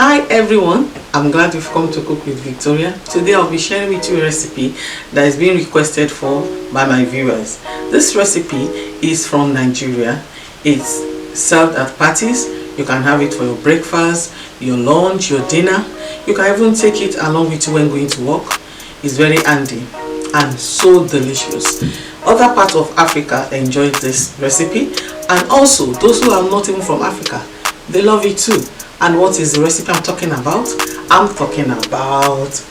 Hi everyone, I'm glad you've come to Cook with Victoria. Today I'll be sharing with you a recipe that is being requested for by my viewers. This recipe is from Nigeria. It's served at parties. You can have it for your breakfast, your lunch, your dinner. You can even take it along with you when going to work. It's very handy and so delicious. Other parts of Africa enjoy this recipe, and also those who are not even from Africa, they love it too. And what is the recipe I'm talking about? I'm talking about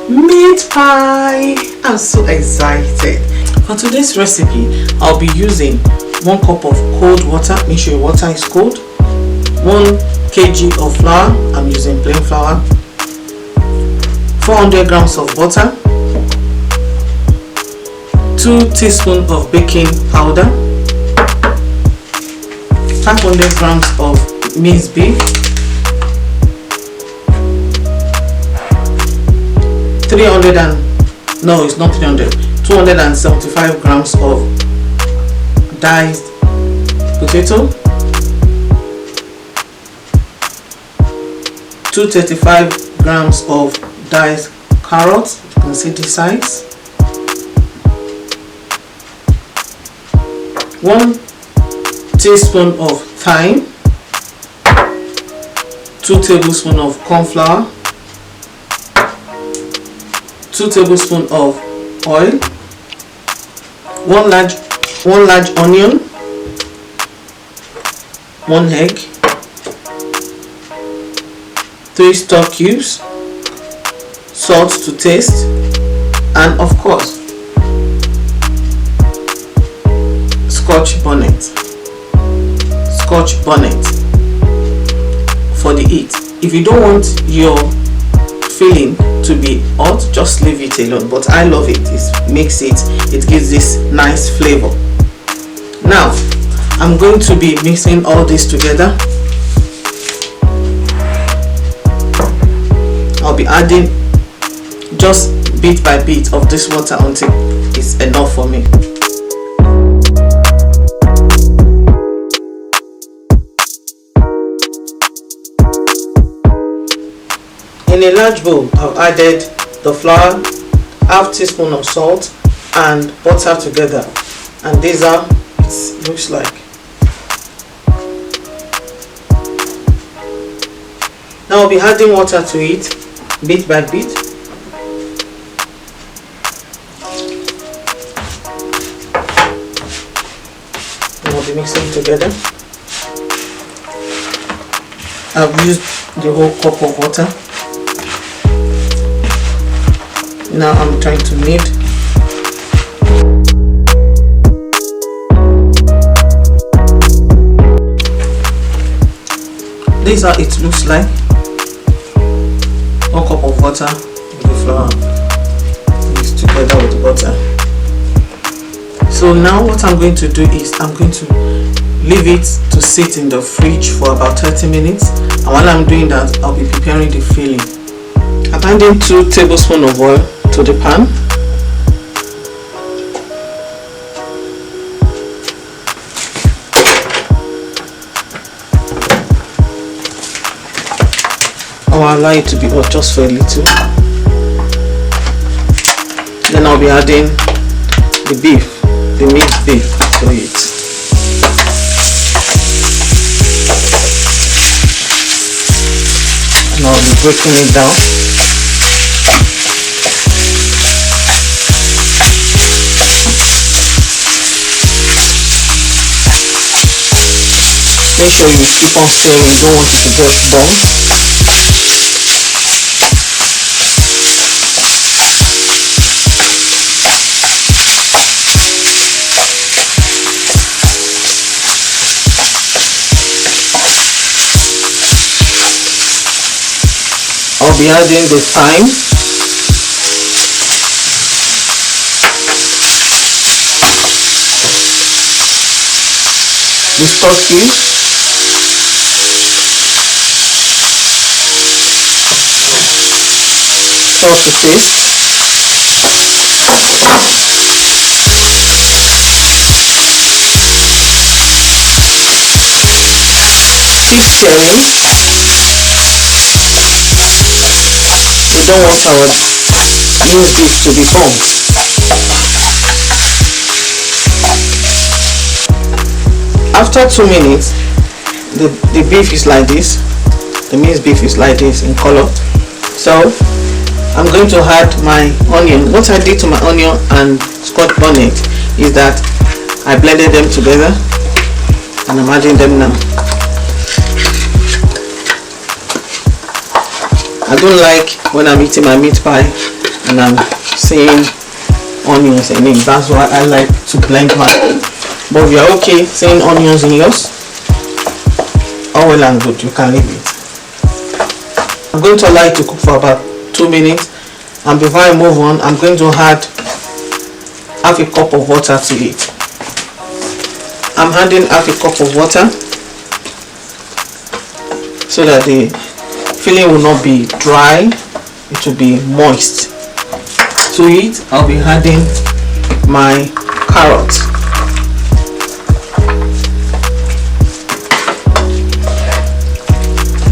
meat pie. I'm so excited. For today's recipe, I'll be using 1 cup of cold water. Make sure your water is cold. 1 kg of flour. I'm using plain flour. 400 grams of butter. 2 teaspoons of baking powder. 500 grams of minced beef, 275 grams of diced potato, 235 grams of diced carrots. You can see the size, 1 teaspoon of thyme, 2 tablespoons of cornflour, 2 tablespoons of oil, 1 large onion, 1 egg, 3 stock cubes, salt to taste, and of course scotch bonnet for the heat. If you don't want your filling to be hot, just leave it alone, but I love it. It gives this nice flavor. Now I'm going to be mixing all this together. I'll be adding just bit by bit of this water until it's enough for me. In a large bowl, I've added the flour, half teaspoon of salt, and butter together, and these are it looks like. Now I'll be adding water to it bit by bit. And I'll be mixing together. I've used the whole cup of water. Now I'm trying to knead. This is how it looks like. 1 cup of water with the flour mixed together with the butter. So now what I'm going to do is I'm going to leave it to sit in the fridge for about 30 minutes. And while I'm doing that, I'll be preparing the filling. I'm adding 2 tablespoons of oil to the pan. I'll allow it to be hot just for a little. Then I'll be adding the beef, the minced beef to it. And I'll be breaking it down. Make sure you keep on stirring, you don't want it to get burnt. I'll be adding the thyme, the stock cubes, salt to taste, keep stirring. don't want our minced beef to be burnt. After 2 minutes, the beef is like this. The minced beef is like this in color. So I'm going to add my onion. What I did to my onion and scotch bonnet is that I blended them together, and I'm adding them now. I don't like when I'm eating my meat pie and I'm seeing onions in it. That's why I like to blend mine. But if you're okay seeing onions in yours, all well and good, you can leave it. I'm going to allow it to cook for about 2 minutes, and before I move on, I'm going to add half a cup of water to it. I'm adding half a cup of water so that the filling will not be dry, it will be moist. To it, I'll be adding my carrots.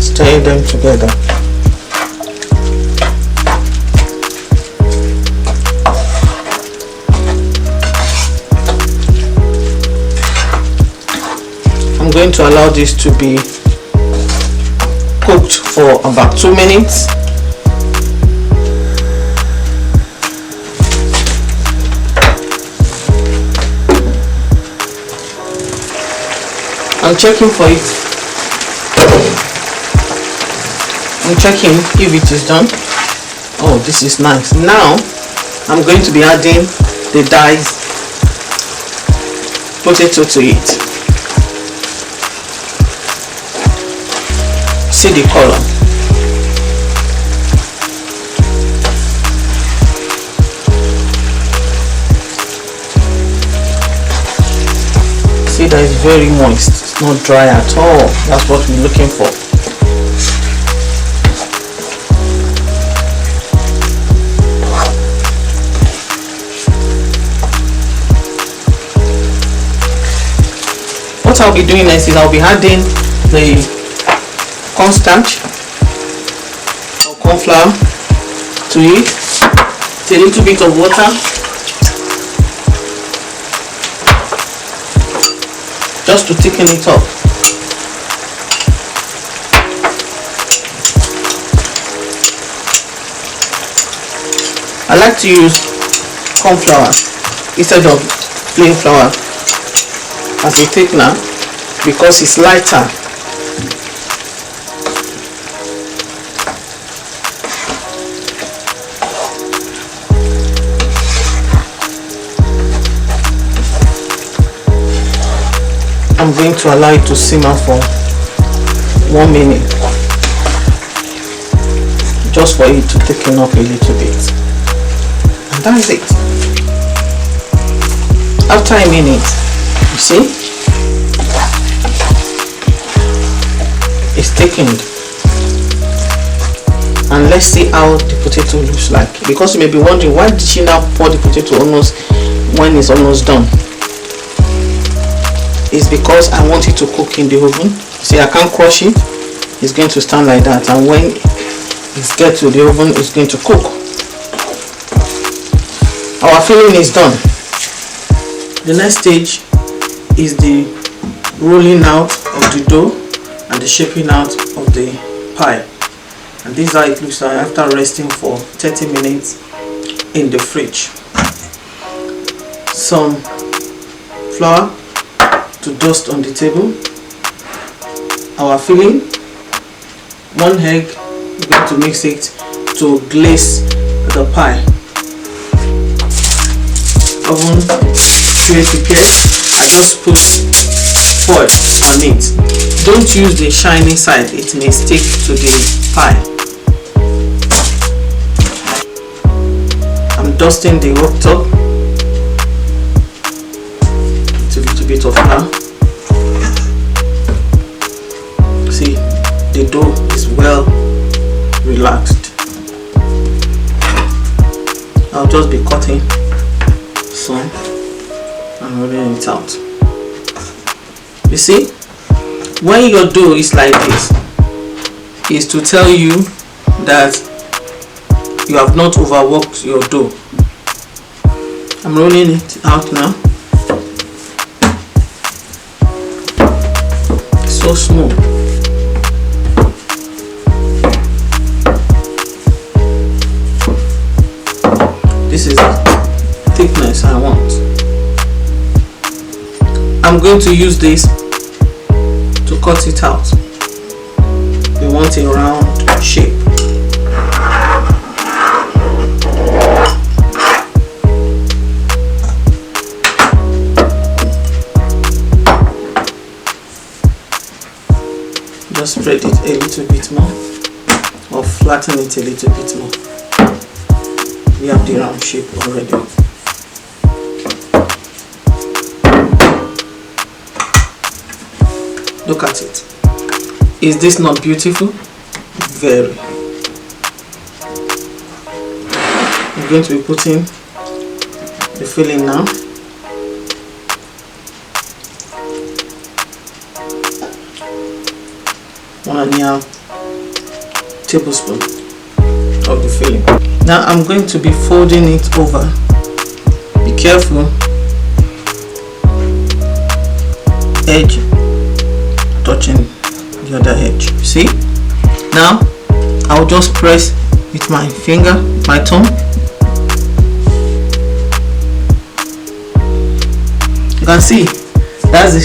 Stir them together. I'm going to allow this to be cooked for about 2 minutes. I'm checking for it. I'm checking if it is done. Oh, this is nice. Now I'm going to be adding the diced potato to it. See the color. See that it's very moist. It's not dry at all. That's what we're looking for. What I'll be doing next is I'll be adding the cornstarch or cornflour to it, a little bit of water, just to thicken it up. I like to use cornflour instead of plain flour as a thickener because it's lighter. I'm going to allow it to simmer for 1 minute, just for it to thicken up a little bit, and that's it. After a minute, you see, it's thickened, and let's see how the potato looks like, because you may be wondering why did she now pour the potato almost when it's almost done. It's because I want it to cook in the oven. See, I can't crush it. It's going to stand like that, and when it gets to the oven, it's going to cook. Our filling is done. The next stage is the rolling out of the dough and the shaping out of the pie. And this is how it looks like after resting for 30 minutes in the fridge. Some flour to dust on the table, our filling, 1 egg, we're going to mix it to glaze the pie. Oven prepared. I just put foil on it. Don't use the shiny side, it may stick to the pie. I'm dusting the worktop. Bit of flour. See, the dough is well relaxed. I'll just be cutting some and rolling it out. You see, when your dough is like this, is to tell you that you have not overworked your dough. I'm rolling it out now. So smooth. This is the thickness I want. I'm going to use this to cut it out. We want a round shape. Just spread it a little bit more, or flatten it a little bit more. We have the round shape already. Look at it. Is this not beautiful? Very. I'm going to be putting the filling now. One and a half tablespoon of the filling. Now I'm going to be folding it over. Be careful. Edge touching the other edge. See? Now I'll just press with my finger, my thumb. You can see that's the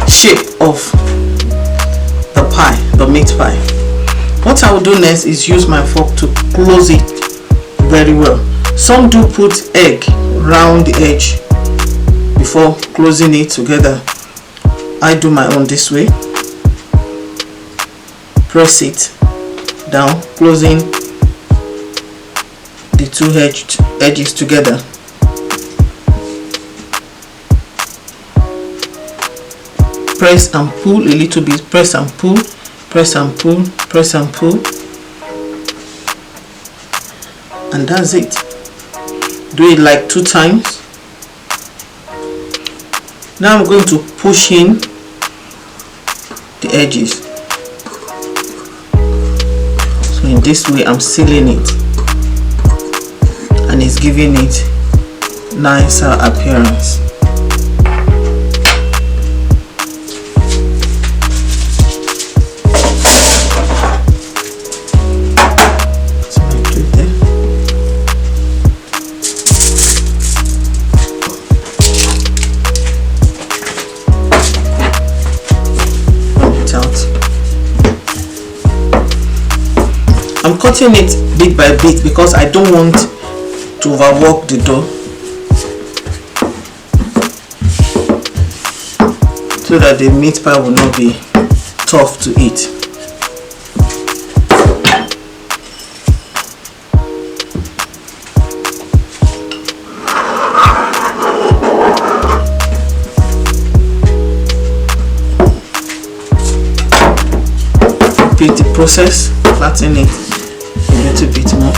shape of the pie, the meat pie. What I will do next is use my fork to close it very well. Some do put egg round the edge before closing it together. I do my own this way. Press it down, closing the two edges together. Press and pull a little bit, press and pull, press and pull, press and pull, and that's it. Do it like 2 times. Now I'm going to push in the edges. So in this way I'm sealing it, and it's giving it nicer appearance. I'm cutting it bit by bit because I don't want to overwork the dough, so that the meat pie will not be tough to eat. Repeat the process, flatten it a little bit more.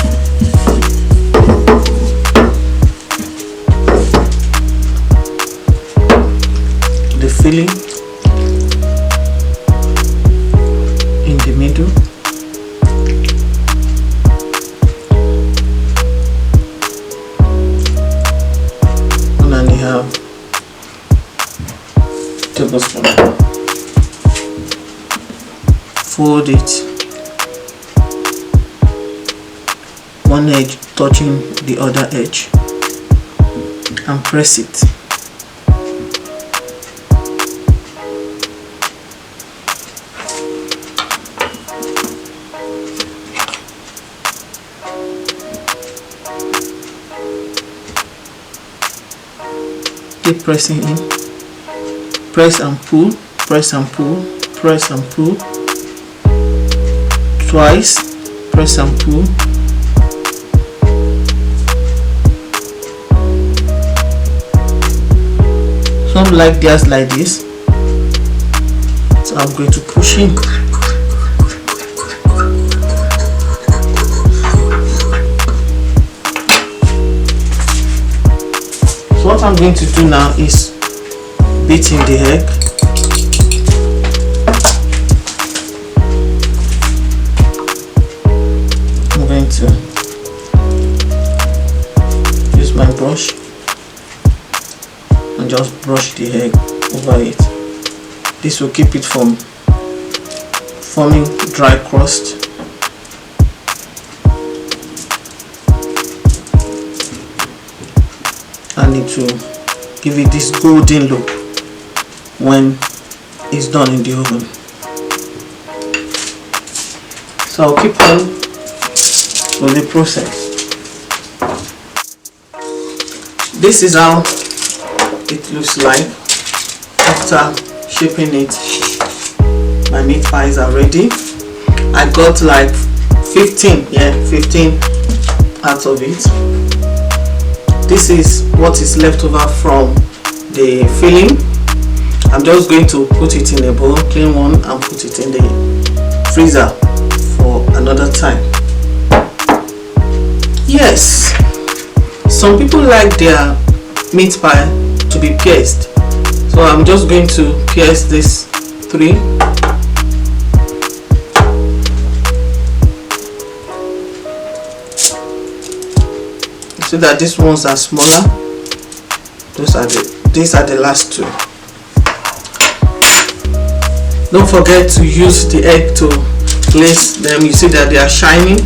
The filling in the middle. One and a half tablespoon. Fold it, one edge touching the other edge, and press it. Keep pressing in. Press and pull, press and pull, press and pull. Twice, press and pull. Some like theirs like this, so I'm going to push in. So what I'm going to do now is beating the egg. I'm going to brush and just brush the egg over it. This will keep it from forming dry crust. And it will give it this golden look when it's done in the oven. So I'll keep on with the process. This is how it looks like after shaping it. My meat pies are ready. I got like 15 out of it. This is what is left over from the filling. I'm just going to put it in a bowl, clean one, and put it in the freezer for another time. Yes, some people like their meat pie to be pierced, so I'm just going to pierce this 3. So that these ones are smaller. These are the last 2. Don't forget to use the egg to glaze them. You see that they are shining,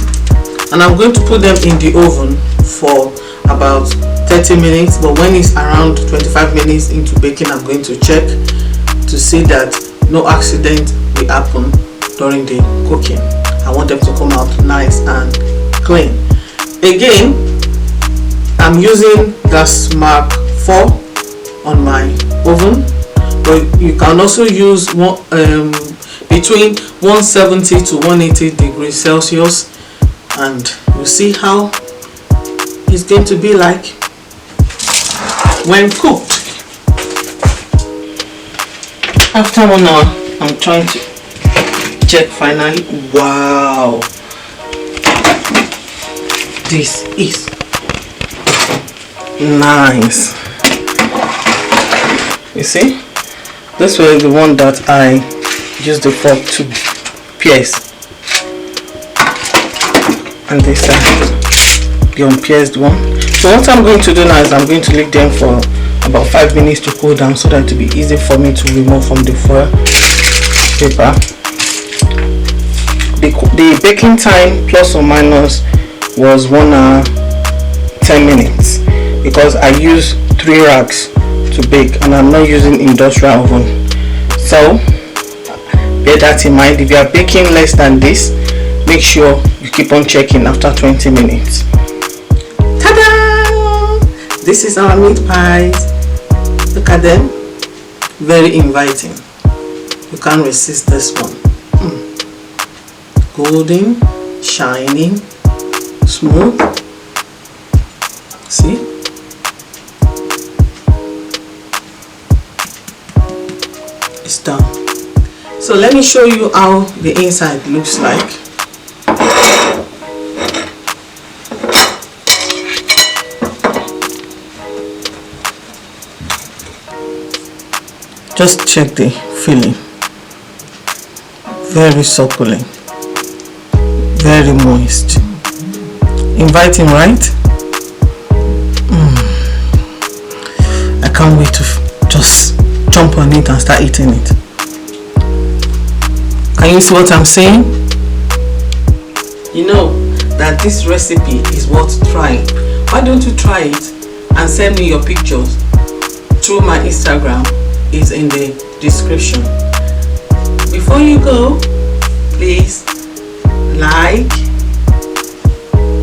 and I'm going to put them in the oven for about 30 minutes, but when it's around 25 minutes into baking, I'm going to check to see that no accident will happen during the cooking. I want them to come out nice and clean. Again, I'm using gas mark 4 on my oven, but you can also use between 170 to 180 degrees Celsius, and you'll see how it's going to be like when cooked. After 1 hour, I'm trying to check finally. Wow, this is nice. You see, this was the one that I used the fork to pierce, and this is the unpierced one. So what I'm going to do now is I'm going to leave them for about 5 minutes to cool down, so that it will be easy for me to remove from the foil paper. The baking time plus or minus was 1 hour 10 minutes because I use 3 racks to bake and I'm not using industrial oven. So bear that in mind. If you are baking less than this, make sure you keep on checking after 20 minutes. Ta-da! This is our meat pies. Look at them, very inviting. You can't resist this one. Golden, shining, smooth. See? It's done. So let me show you how the inside looks like. Just check the filling. Very succulent, very moist, inviting, right? I can't wait to just jump on it and start eating it. Can you see what I'm saying? You know that this recipe is worth trying. Why don't you try it and send me your pictures through my Instagram? Is in the description. Before you go, please like,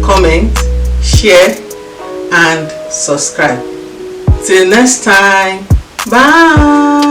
comment, share and subscribe. Till next time, bye.